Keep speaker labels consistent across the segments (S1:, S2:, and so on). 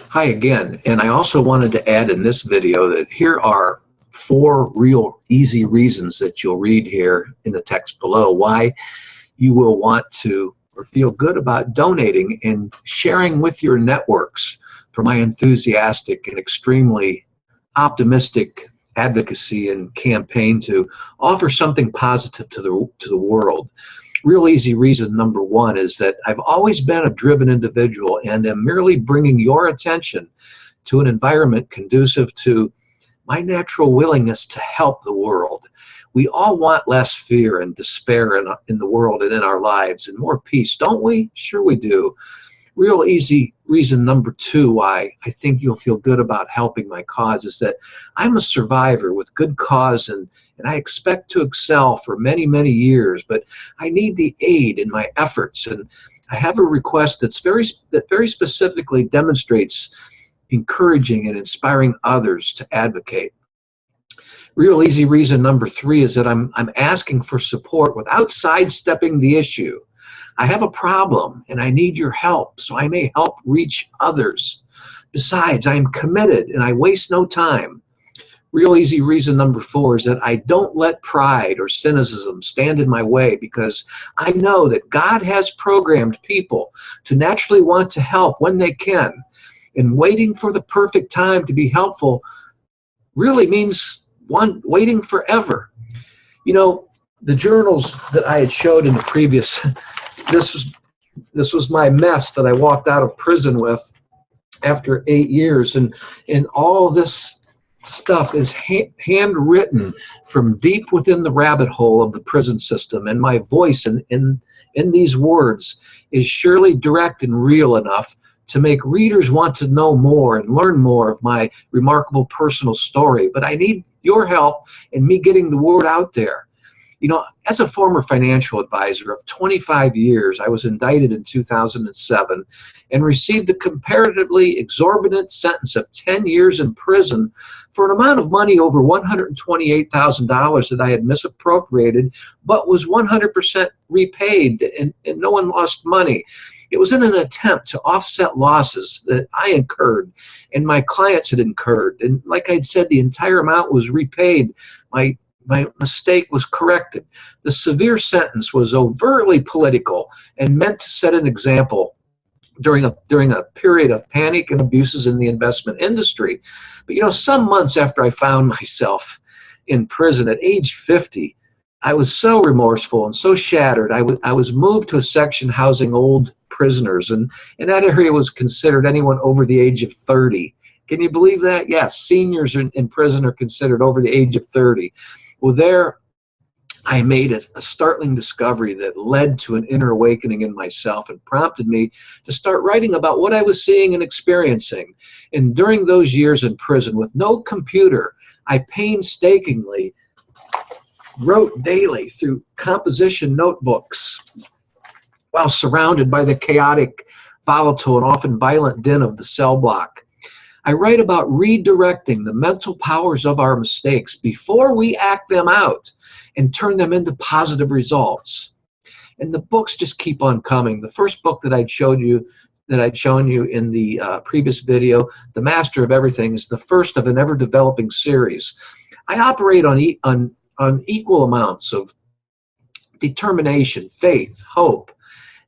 S1: Hi again, and I also wanted to add in this video that here are 4 real easy reasons that you'll read here in the text below why you will want to or feel good about donating and sharing with your networks for my enthusiastic and extremely optimistic advocacy and campaign to offer something positive to the world. Real easy reason number 1 is that I've always been a driven individual and am merely bringing your attention to an environment conducive to my natural willingness to help the world. We all want less fear and despair in the world and in our lives and more peace, don't we? Sure we do. Real easy reason number 2 why I think you'll feel good about helping my cause is that I'm a survivor with good cause and I expect to excel for many, many years, but I need the aid in my efforts, and I have a request that very specifically demonstrates encouraging and inspiring others to advocate. Real easy reason number 3 is that I'm asking for support without sidestepping the issue. I have a problem and I need your help so I may help reach others. Besides, I am committed and I waste no time. Real easy reason number 4 is that I don't let pride or cynicism stand in my way, because I know that God has programmed people to naturally want to help when they can. And waiting for the perfect time to be helpful really means waiting forever. You know, the journals that I had showed in the previous, this was my mess that I walked out of prison with after 8 years, and all this stuff is handwritten from deep within the rabbit hole of the prison system, and my voice in these words is surely direct and real enough to make readers want to know more and learn more of my remarkable personal story. But I need your help in me getting the word out there. You know, as a former financial advisor of 25 years, I was indicted in 2007 and received the comparatively exorbitant sentence of 10 years in prison for an amount of money over $128,000 that I had misappropriated, but was 100% repaid, and no one lost money. It was in an attempt to offset losses that I incurred and my clients had incurred. And like I'd said, the entire amount was repaid. My mistake was corrected. The severe sentence was overtly political and meant to set an example during a period of panic and abuses in the investment industry. But you know, some months after I found myself in prison at age 50, I was so remorseful and so shattered. I was moved to a section housing old prisoners, and that area was considered anyone over the age of 30. Can you believe that? Yes, seniors in prison are considered over the age of 30. Well, there I made a startling discovery that led to an inner awakening in myself and prompted me to start writing about what I was seeing and experiencing. And during those years in prison, with no computer, I painstakingly wrote daily through composition notebooks while surrounded by the chaotic, volatile, and often violent din of the cell block. I write about redirecting the mental powers of our mistakes before we act them out and turn them into positive results. And the books just keep on coming. The first book that I'd shown you in the previous video, The Master of Everything, is the first of an ever-developing series. I operate on equal amounts of determination, faith, hope,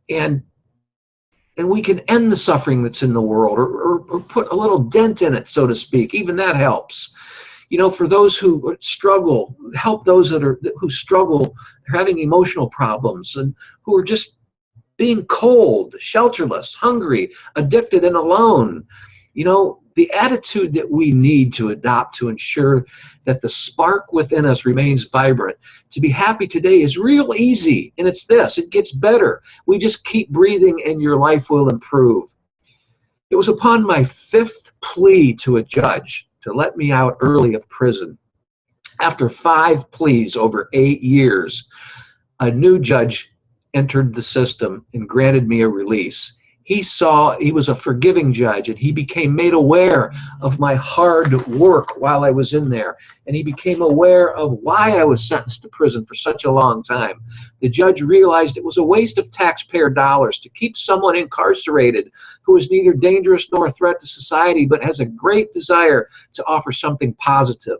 S1: and we can end the suffering that's in the world, or put a little dent in it, so to speak. Even that helps. You know, for those who struggle, help those who struggle, having emotional problems, and who are just being cold, shelterless, hungry, addicted, and alone. You know, the attitude that we need to adopt to ensure that the spark within us remains vibrant. To be happy today is real easy, and it's this: it gets better. We just keep breathing and your life will improve. It was upon my 5th plea to a judge to let me out early of prison. After 5 pleas over 8 years, a new judge entered the system and granted me a release. He was a forgiving judge, and he became made aware of my hard work while I was in there. And he became aware of why I was sentenced to prison for such a long time. The judge realized it was a waste of taxpayer dollars to keep someone incarcerated who is neither dangerous nor a threat to society, but has a great desire to offer something positive.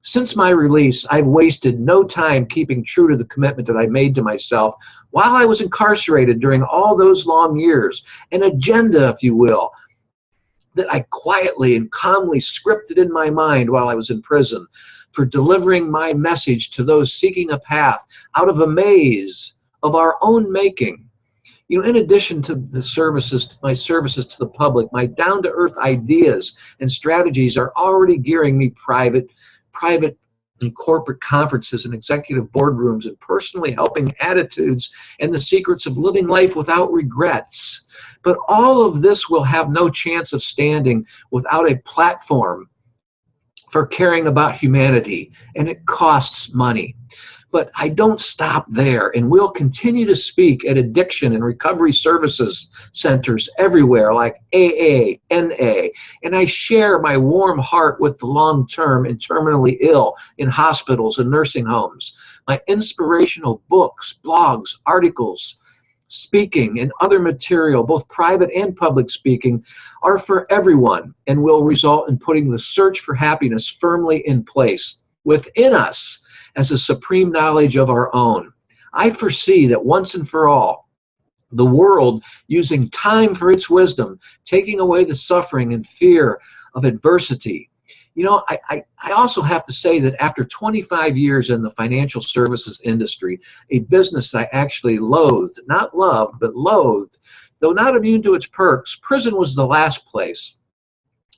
S1: Since my release, I've wasted no time keeping true to the commitment that I made to myself while I was incarcerated during all those long years, an agenda, if you will, that I quietly and calmly scripted in my mind while I was in prison for delivering my message to those seeking a path out of a maze of our own making. You know, in addition to the services, my services to the public, my down-to-earth ideas and strategies are already gearing me private and corporate conferences and executive boardrooms and personally helping attitudes and the secrets of living life without regrets. But all of this will have no chance of standing without a platform for caring about humanity, and it costs money. But I don't stop there, and we'll continue to speak at addiction and recovery services centers everywhere like AA, NA, and I share my warm heart with the long-term and terminally ill in hospitals and nursing homes. My inspirational books, blogs, articles, speaking, and other material, both private and public speaking, are for everyone and will result in putting the search for happiness firmly in place within us as a supreme knowledge of our own. I foresee that once and for all, the world using time for its wisdom, taking away the suffering and fear of adversity. You know, I also have to say that after 25 years in the financial services industry, a business I actually loathed, not loved, but loathed, though not immune to its perks, prison was the last place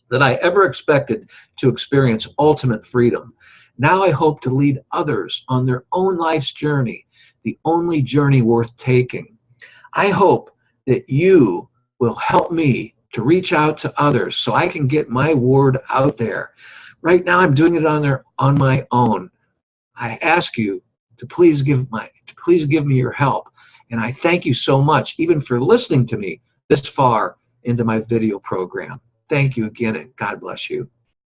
S1: that I ever expected to experience ultimate freedom. Now I hope to lead others on their own life's journey, the only journey worth taking. I hope that you will help me to reach out to others so I can get my word out there. Right now I'm doing it on my own. I ask you to please give me your help. And I thank you so much even for listening to me this far into my video program. Thank you again, and God bless you.